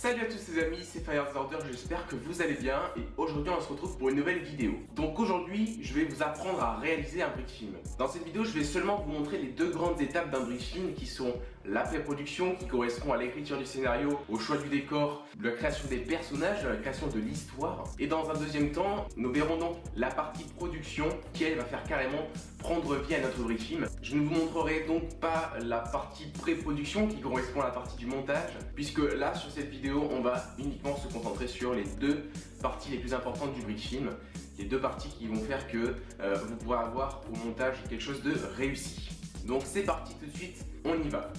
Salut à tous les amis, c'est Firedisorder, j'espère que vous allez bien et aujourd'hui on se retrouve pour une nouvelle vidéo. Donc aujourd'hui, je vais vous apprendre à réaliser un brick film. Dans cette vidéo, je vais seulement vous montrer les deux grandes étapes d'un brick film qui sont la pré-production qui correspond à l'écriture du scénario, au choix du décor, la création des personnages, la création de l'histoire. Et dans un deuxième temps, nous verrons donc la partie production qui elle va faire carrément prendre vie à notre brick film. Je ne vous montrerai donc pas la partie pré-production qui correspond à la partie du montage, puisque là sur cette vidéo on va uniquement se concentrer sur les deux parties les plus importantes du brick film, les deux parties qui vont faire que vous pourrez avoir au montage quelque chose de réussi. Donc c'est parti tout de suite, on y va.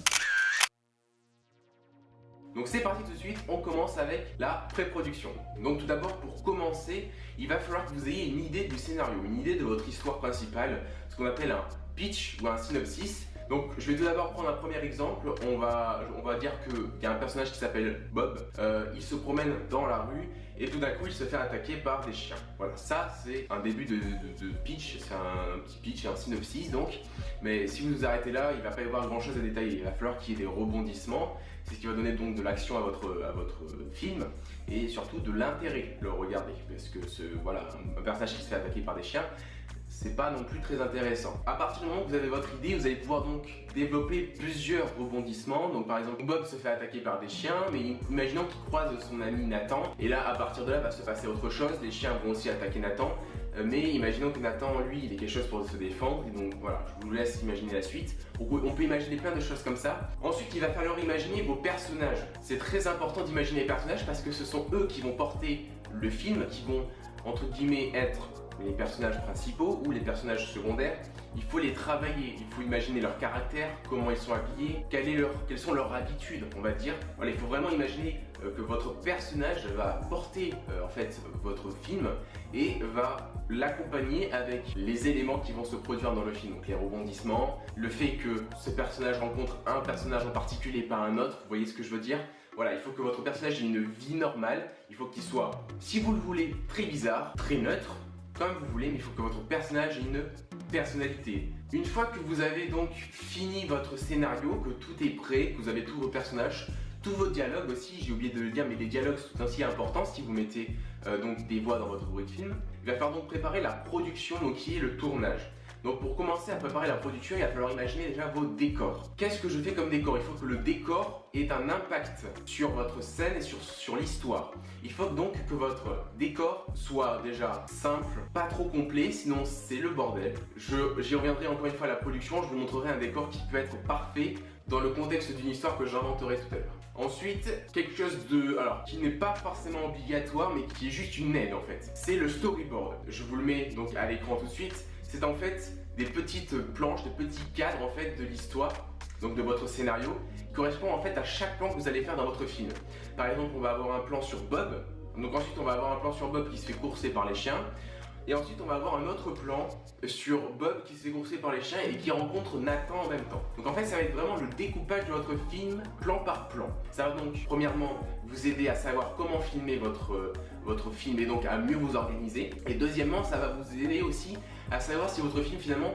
Donc c'est parti tout de suite, on commence avec la pré-production. Donc tout d'abord, pour commencer, il va falloir que vous ayez une idée du scénario, une idée de votre histoire principale, ce qu'on appelle un pitch ou un synopsis. Donc je vais tout d'abord prendre un premier exemple. On va dire qu'il y a un personnage qui s'appelle Bob, il se promène dans la rue et tout d'un coup il se fait attaquer par des chiens. Voilà, ça c'est un début de pitch, c'est un petit pitch, un synopsis donc. Mais si vous vous arrêtez là, il ne va pas y avoir grand chose à détailler, il va falloir qu'il y ait des rebondissements. C'est ce qui va donner donc de l'action à votre film et surtout de l'intérêt de le regarder. Parce que voilà, un personnage qui se fait attaquer par des chiens, c'est pas non plus très intéressant. À partir du moment où vous avez votre idée, vous allez pouvoir donc développer plusieurs rebondissements. Donc par exemple, Bob se fait attaquer par des chiens, mais imaginons qu'il croise son ami Nathan. Et là, à partir de là, va se passer autre chose. Les chiens vont aussi attaquer Nathan. Mais imaginons que Nathan, lui, il ait quelque chose pour se défendre. Et donc voilà, je vous laisse imaginer la suite. On peut imaginer plein de choses comme ça. Ensuite, il va falloir imaginer vos personnages. C'est très important d'imaginer les personnages parce que ce sont eux qui vont porter le film, qui vont, entre guillemets, être les personnages principaux ou les personnages secondaires. Il faut les travailler, il faut imaginer leur caractère, comment ils sont habillés, quelles sont leurs habitudes, on va dire. Voilà, il faut vraiment imaginer que votre personnage va porter en fait votre film et va l'accompagner avec les éléments qui vont se produire dans le film. Donc les rebondissements, le fait que ce personnage rencontre un personnage en particulier et pas un autre, vous voyez ce que je veux dire? Voilà, il faut que votre personnage ait une vie normale, il faut qu'il soit, si vous le voulez, très bizarre, très neutre, comme vous voulez, mais il faut que votre personnage ait une personnalité. Une fois que vous avez donc fini votre scénario, que tout est prêt, que vous avez tous vos personnages, tous vos dialogues aussi, j'ai oublié de le dire, mais les dialogues sont aussi importants si vous mettez donc des voix dans votre brick film. Il va falloir donc préparer la production, donc qui est le tournage. Donc pour commencer à préparer la production, il va falloir imaginer déjà vos décors. Qu'est-ce que je fais comme décor? Il faut que le décor ait un impact sur votre scène et sur l'histoire. Il faut donc que votre décor soit déjà simple, pas trop complet, sinon c'est le bordel. J'y reviendrai encore une fois à la production, je vous montrerai un décor qui peut être parfait dans le contexte d'une histoire que j'inventerai tout à l'heure. Ensuite, quelque chose qui n'est pas forcément obligatoire, mais qui est juste une aide en fait. C'est le storyboard. Je vous le mets donc à l'écran tout de suite. C'est en fait des petites planches, des petits cadres en fait de l'histoire, donc de votre scénario, qui correspond en fait à chaque plan que vous allez faire dans votre film. Par exemple, on va avoir un plan sur Bob, donc ensuite on va avoir un plan sur Bob qui se fait courser par les chiens, et ensuite on va avoir un autre plan sur Bob qui se fait courser par les chiens et qui rencontre Nathan en même temps. Donc en fait ça va être vraiment le découpage de votre film plan par plan. Ça va donc premièrement vous aider à savoir comment filmer votre film et donc à mieux vous organiser. Et deuxièmement ça va vous aider aussi à savoir si votre film finalement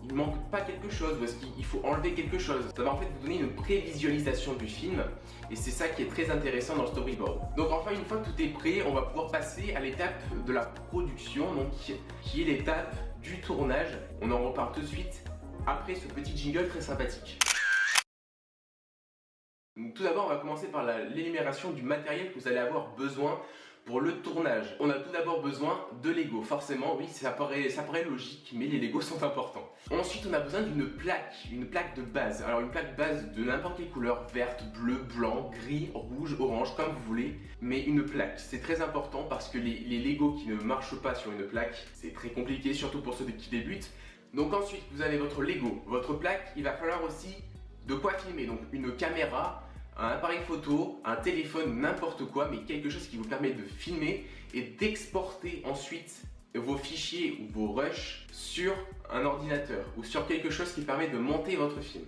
il manque pas quelque chose, parce qu'il faut enlever quelque chose. Ça va en fait vous donner une prévisualisation du film et c'est ça qui est très intéressant dans le storyboard. Donc enfin une fois que tout est prêt, on va pouvoir passer à l'étape de la production, donc qui est l'étape du tournage. On en reparle tout de suite après ce petit jingle très sympathique. Donc, tout d'abord on va commencer par l'énumération du matériel que vous allez avoir besoin pour le tournage. On a tout d'abord besoin de Lego, forcément, oui, ça paraît logique, mais les Legos sont importants. Ensuite, on a besoin d'une plaque de base. Alors une plaque base de n'importe quelle couleur, verte, bleu, blanc, gris, rouge, orange, comme vous voulez, mais une plaque. C'est très important parce que les Legos qui ne marchent pas sur une plaque, c'est très compliqué, surtout pour ceux qui débutent. Donc ensuite, vous avez votre Lego, votre plaque, il va falloir aussi de quoi filmer, donc une caméra, un appareil photo, un téléphone, n'importe quoi, mais quelque chose qui vous permet de filmer et d'exporter ensuite vos fichiers ou vos rushs sur un ordinateur ou sur quelque chose qui permet de monter votre film.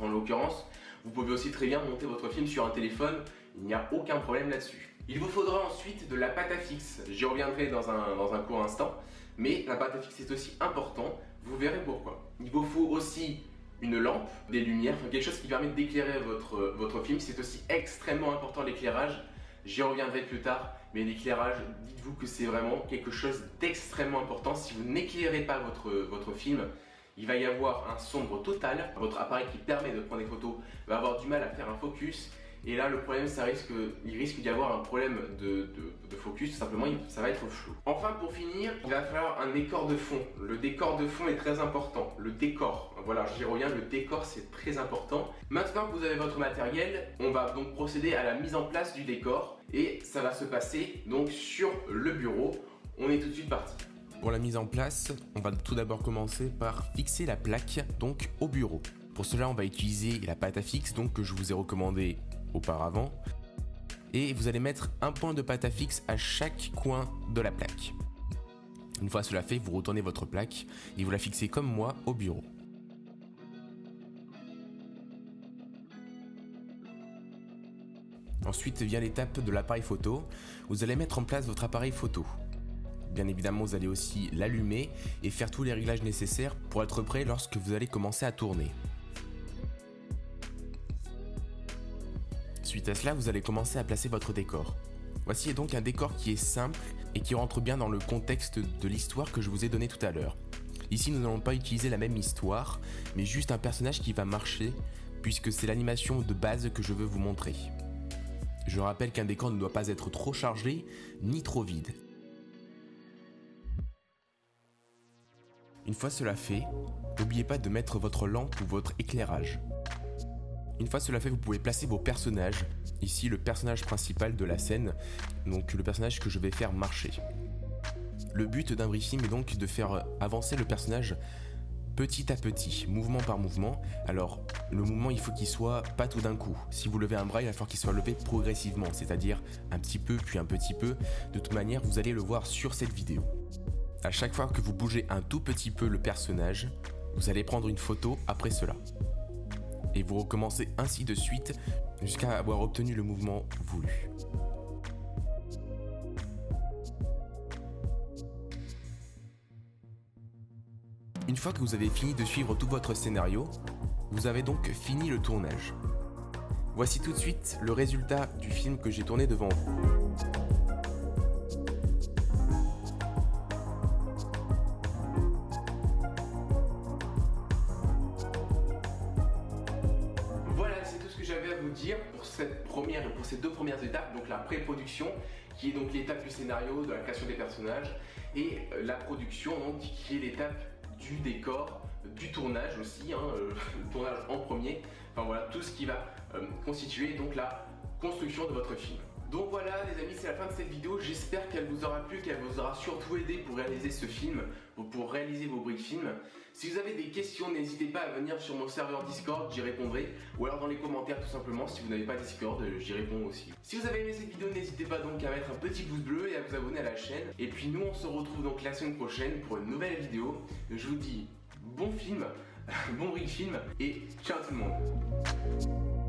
En l'occurrence, vous pouvez aussi très bien monter votre film sur un téléphone, il n'y a aucun problème là-dessus. Il vous faudra ensuite de la pâte à fixe, j'y reviendrai dans un court instant, mais la pâte à fixe est aussi important, vous verrez pourquoi. Il vous faut aussi une lampe, des lumières, quelque chose qui permet d'éclairer votre film. C'est aussi extrêmement important l'éclairage. j'y reviendrai plus tard, mais l'éclairage, dites-vous que c'est vraiment quelque chose d'extrêmement important. Si vous n'éclairez pas votre film, il va y avoir un sombre total. Votre appareil qui permet de prendre des photos va avoir du mal à faire un focus. Et là, le problème, il risque d'y avoir un problème de focus, tout simplement, ça va être flou. Enfin, pour finir, il va falloir un décor de fond. Le décor de fond est très important. Le décor, voilà, j'y reviens, le décor, c'est très important. Maintenant que vous avez votre matériel, on va donc procéder à la mise en place du décor. Et ça va se passer donc sur le bureau. On est tout de suite parti. Pour la mise en place, on va tout d'abord commencer par fixer la plaque donc au bureau. Pour cela, on va utiliser la pâte à fixe donc que je vous ai recommandé auparavant. Et vous allez mettre un point de pâte à fixe à chaque coin de la plaque. Une fois cela fait, vous retournez votre plaque et vous la fixez comme moi au bureau. Ensuite vient l'étape de l'appareil photo. Vous allez mettre en place votre appareil photo. Bien évidemment, vous allez aussi l'allumer et faire tous les réglages nécessaires pour être prêt lorsque vous allez commencer à tourner. Suite à cela, vous allez commencer à placer votre décor. Voici donc un décor qui est simple et qui rentre bien dans le contexte de l'histoire que je vous ai donné tout à l'heure. Ici, nous n'allons pas utiliser la même histoire, mais juste un personnage qui va marcher, puisque c'est l'animation de base que je veux vous montrer. Je rappelle qu'un décor ne doit pas être trop chargé, ni trop vide. Une fois cela fait, n'oubliez pas de mettre votre lampe ou votre éclairage. Une fois cela fait, vous pouvez placer vos personnages. Ici, le personnage principal de la scène, donc le personnage que je vais faire marcher. Le but d'un briefing est donc de faire avancer le personnage petit à petit, mouvement par mouvement. Alors, le mouvement, il faut qu'il soit pas tout d'un coup. Si vous levez un bras, il va falloir qu'il soit levé progressivement, c'est-à-dire un petit peu, puis un petit peu. De toute manière, vous allez le voir sur cette vidéo. À chaque fois que vous bougez un tout petit peu le personnage, vous allez prendre une photo après cela. Et vous recommencez ainsi de suite jusqu'à avoir obtenu le mouvement voulu. Une fois que vous avez fini de suivre tout votre scénario, vous avez donc fini le tournage. Voici tout de suite le résultat du film que j'ai tourné devant vous. Dire pour ces deux premières étapes, donc la pré-production qui est donc l'étape du scénario, de la création des personnages, et la production donc, qui est l'étape du décor, du tournage aussi, le tournage en premier, enfin voilà tout ce qui va constituer donc la construction de votre film. Donc voilà les amis, c'est la fin de cette vidéo, j'espère qu'elle vous aura plu, qu'elle vous aura surtout aidé pour réaliser ce film, pour réaliser vos briques films. Si vous avez des questions, n'hésitez pas à venir sur mon serveur Discord, j'y répondrai, ou alors dans les commentaires tout simplement, si vous n'avez pas Discord, j'y réponds aussi. Si vous avez aimé cette vidéo, n'hésitez pas donc à mettre un petit pouce bleu et à vous abonner à la chaîne. Et puis nous on se retrouve donc la semaine prochaine pour une nouvelle vidéo. Je vous dis bon film, bon brick film et ciao tout le monde.